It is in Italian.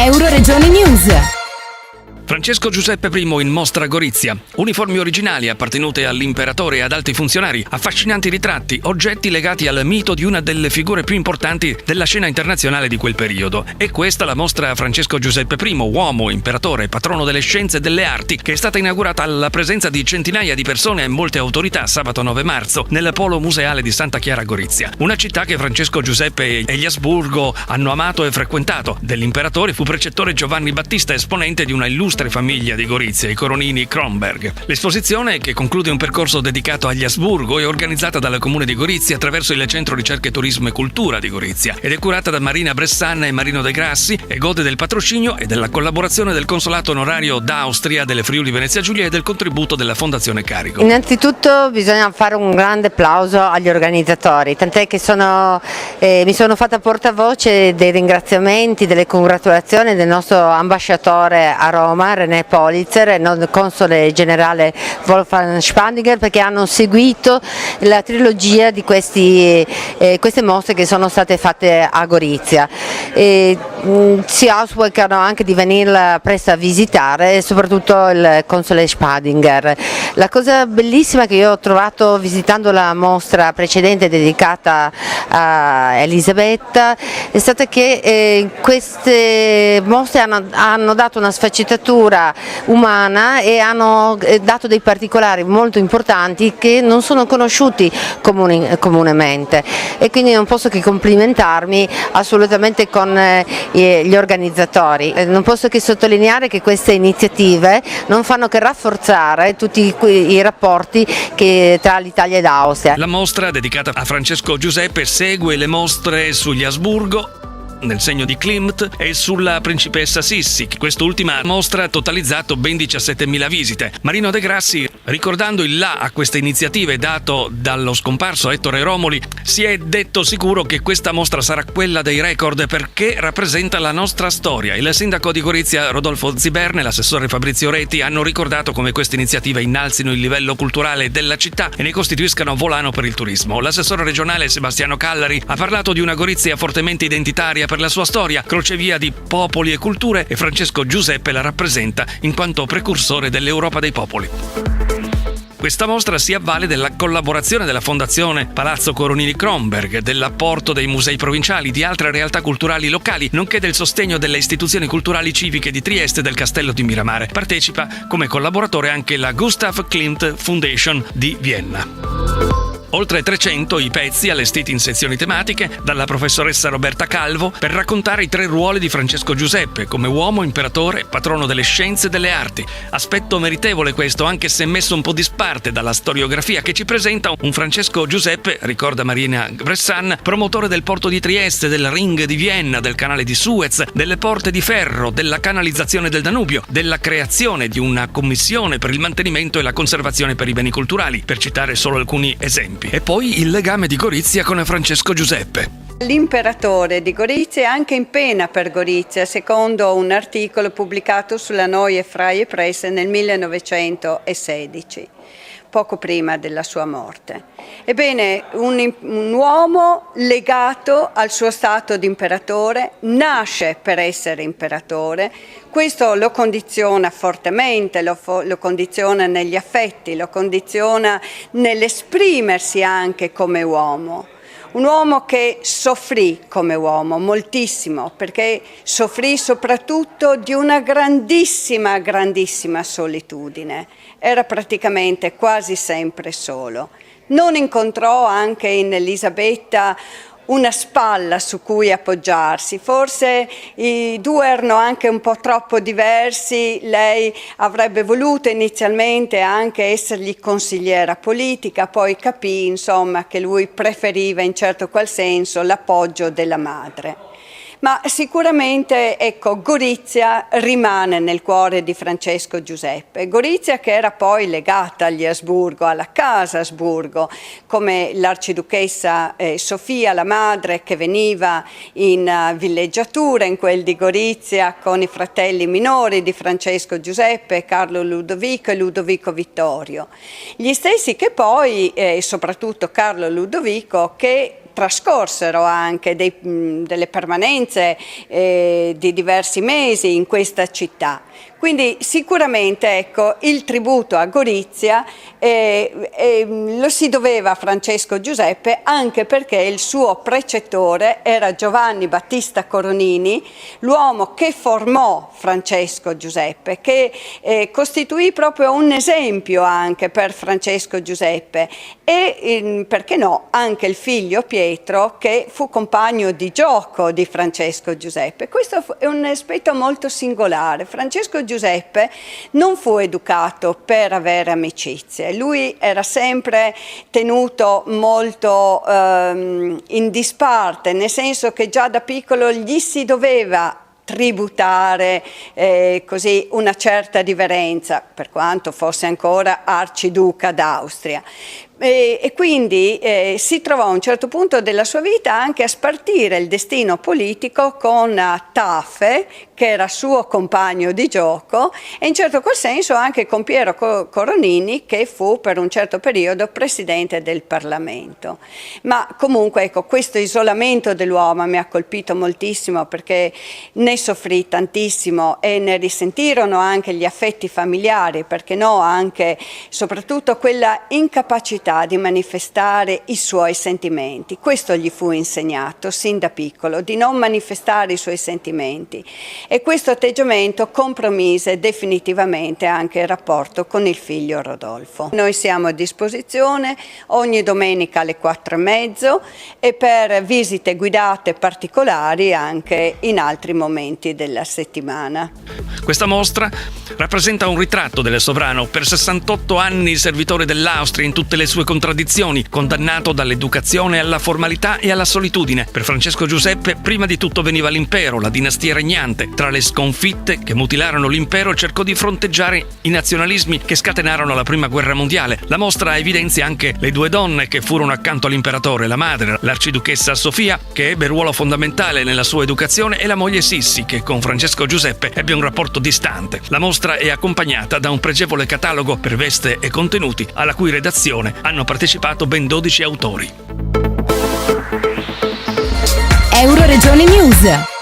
Euroregioni News. Francesco Giuseppe I in mostra a Gorizia. Uniformi originali appartenute all'imperatore e ad alti funzionari, affascinanti ritratti, oggetti legati al mito di una delle figure più importanti della scena internazionale di quel periodo. E questa la mostra Francesco Giuseppe I, uomo, imperatore, patrono delle scienze e delle arti, che è stata inaugurata alla presenza di centinaia di persone e molte autorità sabato 9 marzo nel polo museale di Santa Chiara a Gorizia. Una città che Francesco Giuseppe e gli Asburgo hanno amato e frequentato. Dell'imperatore fu precettore Giovanni Battista, esponente di una illustre famiglia di Gorizia, i Coronini Kronberg. L'esposizione, che conclude un percorso dedicato agli Asburgo, è organizzata dal Comune di Gorizia attraverso il Centro Ricerche Turismo e Cultura di Gorizia ed è curata da Marina Bressan e Marino De Grassi e gode del patrocinio e della collaborazione del Consolato Onorario d'Austria, delle Friuli Venezia Giulia e del contributo della Fondazione Carico. Innanzitutto bisogna fare un grande applauso agli organizzatori, tant'è che mi sono fatta portavoce dei ringraziamenti, delle congratulazioni del nostro ambasciatore a Roma, René Politzer, e il console generale Wolfgang Spandiger, perché hanno seguito la trilogia di queste mostre che sono state fatte a Gorizia. Si auspicano anche di venire presto a visitare, soprattutto il console Spandiger. La cosa bellissima che io ho trovato visitando la mostra precedente dedicata a Elisabetta è stata che queste mostre hanno dato una sfaccettatura umana e hanno dato dei particolari molto importanti che non sono conosciuti comunemente, e quindi non posso che complimentarmi assolutamente con gli organizzatori. Non posso che sottolineare che queste iniziative non fanno che rafforzare tutti i rapporti tra l'Italia e l'Austria. La mostra dedicata a Francesco Giuseppe segue le mostre sugli Asburgo, nel segno di Klimt, e sulla principessa Sissi. Quest'ultima mostra ha totalizzato ben 17.000 visite. Marino De Grassi, ricordando il là a queste iniziative dato dallo scomparso Ettore Romoli, si è detto sicuro che questa mostra sarà quella dei record perché rappresenta la nostra storia. Il sindaco di Gorizia Rodolfo Ziberne e l'assessore Fabrizio Reti hanno ricordato come queste iniziative innalzino il livello culturale della città e ne costituiscano volano per il turismo. L'assessore regionale Sebastiano Callari ha parlato di una Gorizia fortemente identitaria per la sua storia, crocevia di popoli e culture, e Francesco Giuseppe la rappresenta in quanto precursore dell'Europa dei popoli. Questa mostra si avvale della collaborazione della Fondazione Palazzo Coronini Kronberg, dell'apporto dei musei provinciali, di altre realtà culturali locali, nonché del sostegno delle istituzioni culturali civiche di Trieste e del Castello di Miramare. Partecipa come collaboratore anche la Gustav Klimt Foundation di Vienna. Oltre 300 i pezzi allestiti in sezioni tematiche dalla professoressa Roberta Calvo per raccontare i 3 ruoli di Francesco Giuseppe come uomo, imperatore, patrono delle scienze e delle arti. Aspetto meritevole questo, anche se messo un po' disparte dalla storiografia che ci presenta un Francesco Giuseppe, ricorda Marina Bressan, promotore del porto di Trieste, del Ring di Vienna, del canale di Suez, delle porte di ferro, della canalizzazione del Danubio, della creazione di una commissione per il mantenimento e la conservazione per i beni culturali, per citare solo alcuni esempi. E poi il legame di Gorizia con Francesco Giuseppe. L'imperatore di Gorizia è anche in pena per Gorizia, secondo un articolo pubblicato sulla Neue Freie Presse nel 1916, poco prima della sua morte. Ebbene, un uomo legato al suo stato di imperatore, nasce per essere imperatore. Questo lo condiziona fortemente, lo condiziona negli affetti, lo condiziona nell'esprimersi anche come uomo. Un uomo che soffrì come uomo moltissimo, perché soffrì soprattutto di una grandissima, grandissima solitudine. Era praticamente quasi sempre solo. Non incontrò anche in Elisabetta una spalla su cui appoggiarsi. Forse i due erano anche un po' troppo diversi, lei avrebbe voluto inizialmente anche essergli consigliera politica, poi capì insomma che lui preferiva in certo qual senso l'appoggio della madre. Ma sicuramente, ecco, Gorizia rimane nel cuore di Francesco Giuseppe. Gorizia che era poi legata agli Asburgo, alla casa Asburgo, come l'arciduchessa Sofia, la madre, che veniva in villeggiatura in quel di Gorizia con i fratelli minori di Francesco Giuseppe, Carlo Ludovico e Ludovico Vittorio. Gli stessi che poi, soprattutto Carlo Ludovico, che trascorsero anche delle permanenze di diversi mesi in questa città. Quindi sicuramente, ecco, il tributo a Gorizia lo si doveva a Francesco Giuseppe, anche perché il suo precettore era Giovanni Battista Coronini, l'uomo che formò Francesco Giuseppe, che costituì proprio un esempio anche per Francesco Giuseppe, e perché no anche il figlio Pietro, che fu compagno di gioco di Francesco Giuseppe. Questo è un aspetto molto singolare. Francesco Giuseppe non fu educato per avere amicizie, lui era sempre tenuto molto in disparte, nel senso che già da piccolo gli si doveva tributare così una certa riverenza, per quanto fosse ancora arciduca d'Austria. E quindi si trovò a un certo punto della sua vita anche a spartire il destino politico con Tafe, che era suo compagno di gioco, e in certo qual senso anche con Piero Coronini, che fu per un certo periodo presidente del Parlamento. Ma comunque, ecco, questo isolamento dell'uomo mi ha colpito moltissimo, perché ne soffrì tantissimo e ne risentirono anche gli affetti familiari, perché no, anche soprattutto quella incapacità di manifestare i suoi sentimenti. Questo gli fu insegnato sin da piccolo, di non manifestare i suoi sentimenti, e questo atteggiamento compromise definitivamente anche il rapporto con il figlio Rodolfo. Noi siamo a disposizione ogni domenica alle 4:30 e per visite guidate particolari anche in altri momenti della settimana. Questa mostra rappresenta un ritratto del sovrano, per 68 anni servitore dell'Austria in tutte le sue contraddizioni, condannato dall'educazione alla formalità e alla solitudine. Per Francesco Giuseppe prima di tutto veniva l'impero, la dinastia regnante. Tra le sconfitte che mutilarono l'impero cercò di fronteggiare i nazionalismi che scatenarono la prima guerra mondiale. La mostra evidenzia anche le due donne che furono accanto all'imperatore, la madre, l'arciduchessa Sofia, che ebbe ruolo fondamentale nella sua educazione, e la moglie Sissi, che con Francesco Giuseppe ebbe un rapporto distante. La mostra è accompagnata da un pregevole catalogo per veste e contenuti, alla cui redazione hanno partecipato ben 12 autori. Euroregione News.